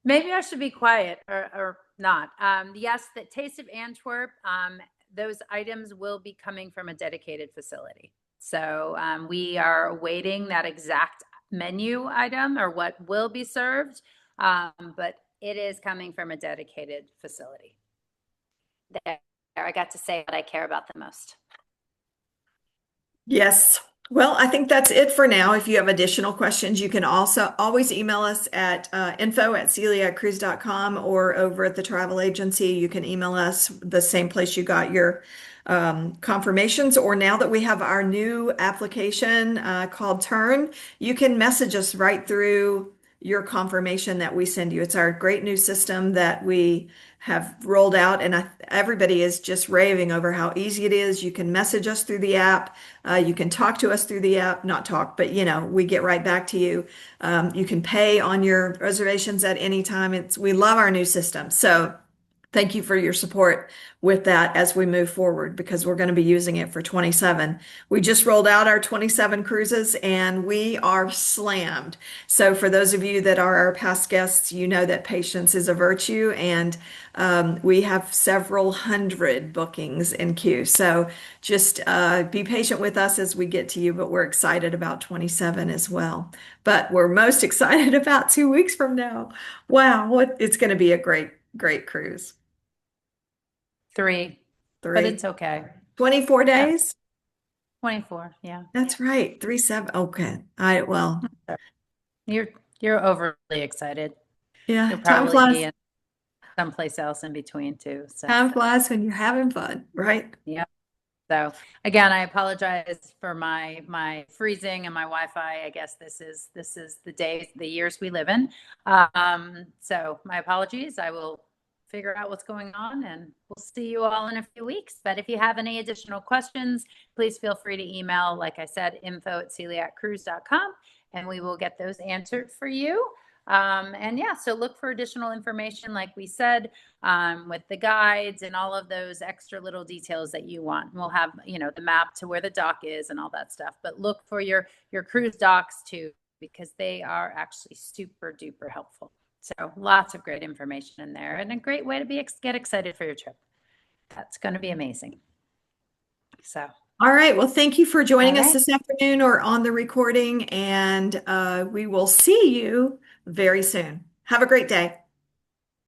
Maybe I should be quiet or not. Yes, the Taste of Antwerp, those items will be coming from a dedicated facility. So we are awaiting that exact menu item or what will be served, but it is coming from a dedicated facility. There, I got to say what I care about the most. Yes. Well, I think that's it for now. If you have additional questions, you can also always email us at info@celiaccruise.com, or over at the travel agency. You can email us the same place you got your confirmations. Or now that we have our new application called Turn, you can message us right through your confirmation that we send you. It's our great new system that we have rolled out, and everybody is just raving over how easy it is. You can message us through the app. You can talk to us through the app, not talk, but we get right back to you. You can pay on your reservations at any time. We love our new system. So thank you for your support with that as we move forward, because we're going to be using it for 27. We just rolled out our 27 cruises and we are slammed. So for those of you that are our past guests, you know that patience is a virtue, and we have several hundred bookings in queue. So just be patient with us as we get to you, but we're excited about 27 as well. But we're most excited about 2 weeks from now. Wow, it's going to be a great, great cruise. 3, but it's Three. okay. 24 Yeah, days? 24. Yeah. That's right. 3-7. Okay. Well, You're you're overly excited. yeah, You'll probably be in someplace else in between too. So, time flies when you're having fun, right? yeah. So again, I apologize for my freezing and my Wi-Fi. I guess this is the years we live in. So my apologies. I will figure out what's going on, and we'll see you all in a few weeks. But if you have any additional questions, please feel free to email, like I said, info@celiaccruise.com, and we will get those answered for you. And yeah, so look for additional information, like we said, with the guides and all of those extra little details that you want. We'll have, the map to where the dock is and all that stuff. But look for your cruise docs too, because they are actually super duper helpful. So lots of great information in there, and a great way to get excited for your trip. That's going to be amazing. So, All right. Well, thank you for all joining us right. this afternoon or on the recording, and we will see you very soon. Have a great day.